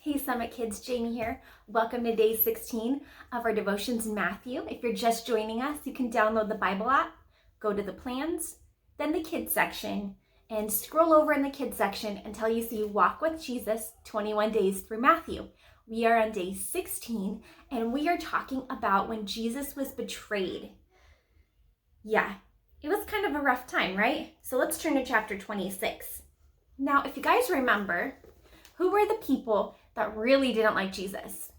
Hey Summit Kids, Jamie here. Welcome to day 16 of our devotions in Matthew. If you're just joining us, you can download the Bible app, go to the plans, then the kids section, and scroll over in the kids section until you see Walk with Jesus 21 days through Matthew. We are on day 16 and we are talking about when Jesus was betrayed. Yeah, it was kind of a rough time, right? So let's turn to chapter 26. Now, if you guys remember, who were the people that really didn't like Jesus?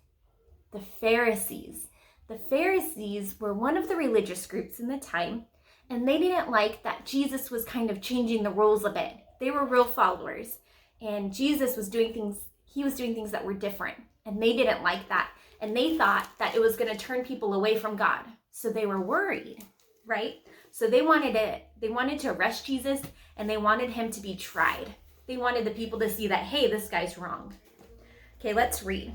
The Pharisees. The Pharisees were one of the religious groups in the time, and they didn't like that Jesus was kind of changing the rules a bit. They were real followers, and Jesus was doing things that were different, and they didn't like that, and they thought that it was going to turn people away from God. So they were worried, right? So they wanted to arrest Jesus, and they wanted him to be tried. They wanted the people to see that, hey, this guy's wrong. Okay, let's read.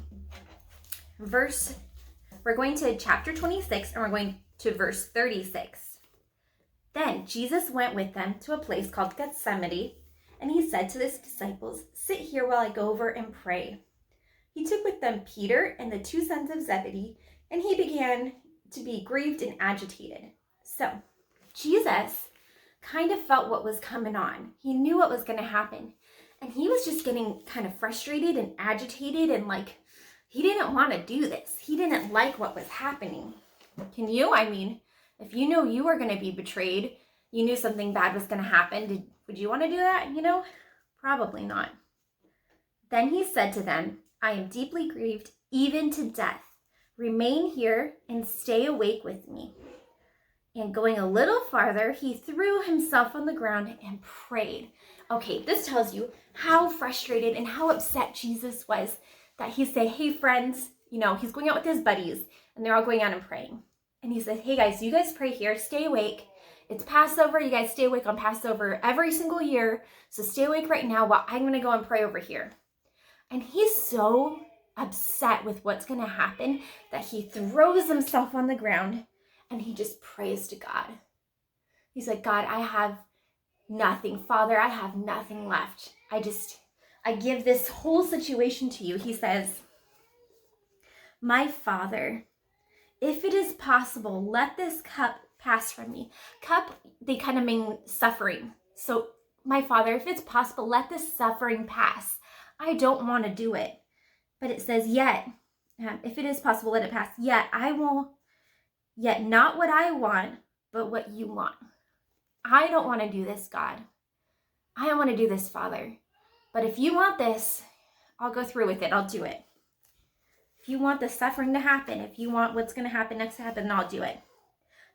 We're going to chapter 26 and we're going to verse 36. Then Jesus went with them to a place called Gethsemane, and he said to his disciples, "Sit here while I go over and pray." He took with them Peter and the two sons of Zebedee, and he began to be grieved and agitated. So Jesus kind of felt what was coming on. He knew what was going to happen. And he was just getting kind of frustrated and agitated and he didn't want to do this. He didn't like what was happening. Can you? I mean, if you knew you were going to be betrayed, you knew something bad was going to happen, would you want to do that? Probably not. Then he said to them, "I am deeply grieved, even to death. Remain here and stay awake with me." And going a little farther, he threw himself on the ground and prayed. Okay, this tells you how frustrated and how upset Jesus was that he said, "Hey friends," he's going out with his buddies and they're all going out and praying. And he said, "Hey guys, you guys pray here, stay awake. It's Passover, you guys stay awake on Passover every single year. So stay awake right now while I'm gonna go and pray over here." And he's so upset with what's gonna happen that he throws himself on the ground and he just prays to God. He's like, "God, I have nothing. Father, I have nothing left. I give this whole situation to you." He says, "My Father, if it is possible, let this cup pass from me." Cup, they kind of mean suffering. So, "My Father, if it's possible, let this suffering pass. I don't want to do it." But it says, "Yet, if it is possible, let it pass. Yet not what I want, but what you want." I don't want to do this, God. I don't want to do this, Father. But if you want this, I'll go through with it. I'll do it. If you want the suffering to happen, if you want what's going to happen next to happen, I'll do it.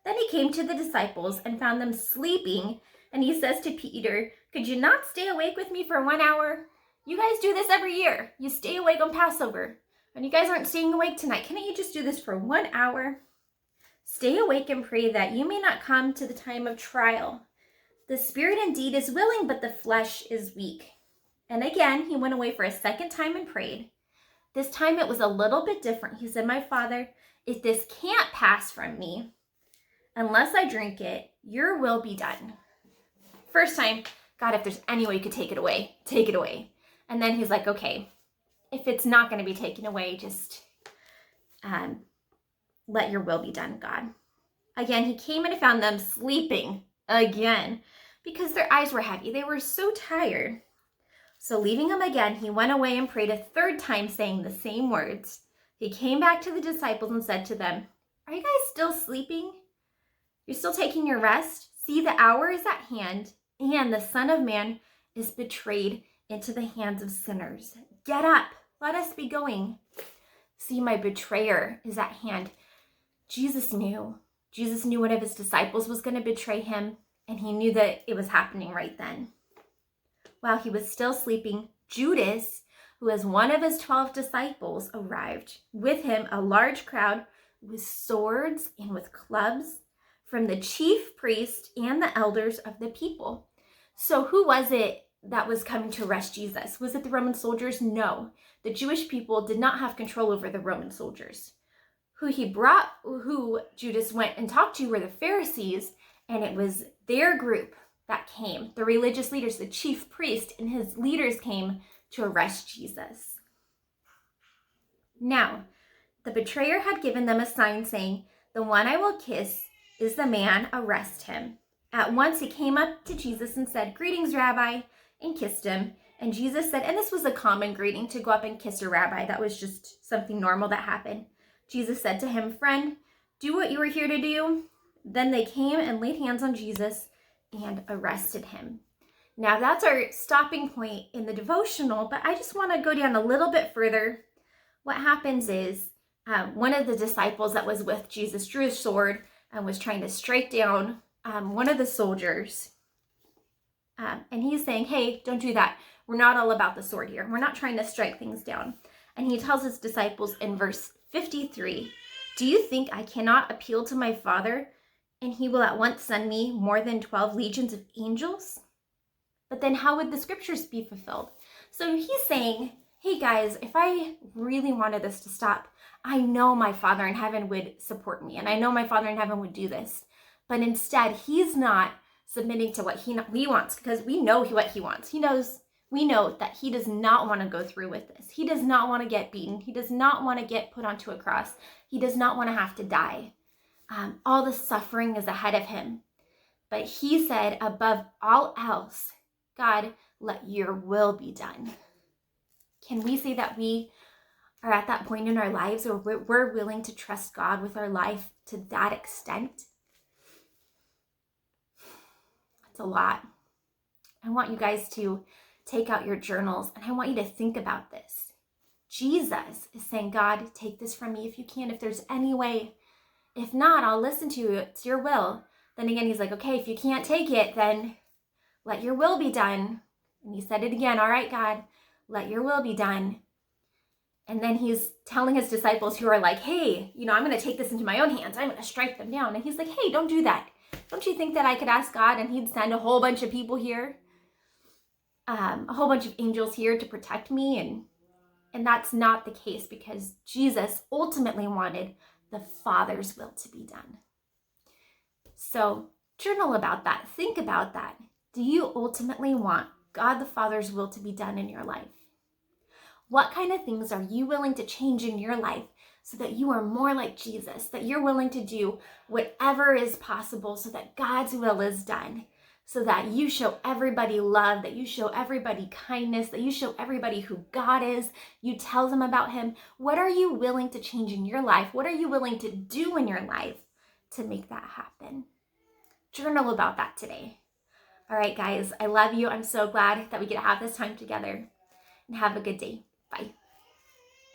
Then he came to the disciples and found them sleeping. And he says to Peter, "Could you not stay awake with me for 1 hour? You guys do this every year. You stay awake on Passover. And you guys aren't staying awake tonight. Can't you just do this for 1 hour? Stay awake and pray that you may not come to the time of trial. The spirit indeed is willing, but the flesh is weak." And again, he went away for a second time and prayed. This time it was a little bit different. He said, "My Father, if this can't pass from me, unless I drink it, your will be done." First time, "God, if there's any way you could take it away, take it away." And then he's like, "Okay, if it's not going to be taken away, just let your will be done, God." Again, he came and found them sleeping again because their eyes were heavy. They were so tired. So leaving them again, he went away and prayed a third time, saying the same words. He came back to the disciples and said to them, "Are you guys still sleeping? You're still taking your rest? See, the hour is at hand, and the Son of Man is betrayed into the hands of sinners. Get up, let us be going. See, my betrayer is at hand." Jesus knew one of his disciples was going to betray him, and he knew that it was happening right then. While he was still sleeping, Judas, who was one of his 12 disciples, arrived. With him, a large crowd with swords and with clubs from the chief priest and the elders of the people. So who was it that was coming to arrest Jesus? Was it the Roman soldiers? No. The Jewish people did not have control over the Roman soldiers. Who Judas went and talked to were the Pharisees, and it was their group that came. The religious leaders, the chief priest and his leaders came to arrest Jesus. Now, the betrayer had given them a sign saying, "The one I will kiss is the man, arrest him." At once he came up to Jesus and said, "Greetings, Rabbi," and kissed him. And Jesus said, and this was a common greeting to go up and kiss a rabbi. That was just something normal that happened. Jesus said to him, "Friend, do what you were here to do." Then they came and laid hands on Jesus and arrested him. Now that's our stopping point in the devotional, but I just want to go down a little bit further. What happens is one of the disciples that was with Jesus drew his sword and was trying to strike down one of the soldiers. And he's saying, "Hey, don't do that. We're not all about the sword here. We're not trying to strike things down." And he tells his disciples in verse 53, "Do you think I cannot appeal to my Father, and he will at once send me more than 12 legions of angels?" But then how would the scriptures be fulfilled? So he's saying, hey guys, if I really wanted this to stop, I know my Father in heaven would support me, and I know my Father in heaven would do this. But instead, he's not submitting to what he wants, because we know what he wants. We know that he does not want to go through with this. He does not want to get beaten. He does not want to get put onto a cross. He does not want to have to die. All the suffering is ahead of him. But he said, above all else, "God, let your will be done." Can we say that we are at that point in our lives where we're willing to trust God with our life to that extent? It's a lot. I want you guys to take out your journals, and I want you to think about this. Jesus is saying, "God, take this from me if you can, if there's any way. If not, I'll listen to you. It's your will." Then again, he's like, "Okay, if you can't take it, then let your will be done." And he said it again, "All right, God, let your will be done." And then he's telling his disciples who are like, "Hey, I'm going to take this into my own hands. I'm going to strike them down." And he's like, "Hey, don't do that. Don't you think that I could ask God and he'd send a whole bunch of people here, a whole bunch of angels here to protect me?" And that's not the case, because Jesus ultimately wanted the Father's will to be done. So journal about that. Think about that. Do you ultimately want God the Father's will to be done in your life? What kind of things are you willing to change in your life so that you are more like Jesus, that you're willing to do whatever is possible so that God's will is done, so that you show everybody love, that you show everybody kindness, that you show everybody who God is, you tell them about him? What are you willing to change in your life? What are you willing to do in your life to make that happen? Journal about that today. All right, guys, I love you. I'm so glad that we get to have this time together, and have a good day.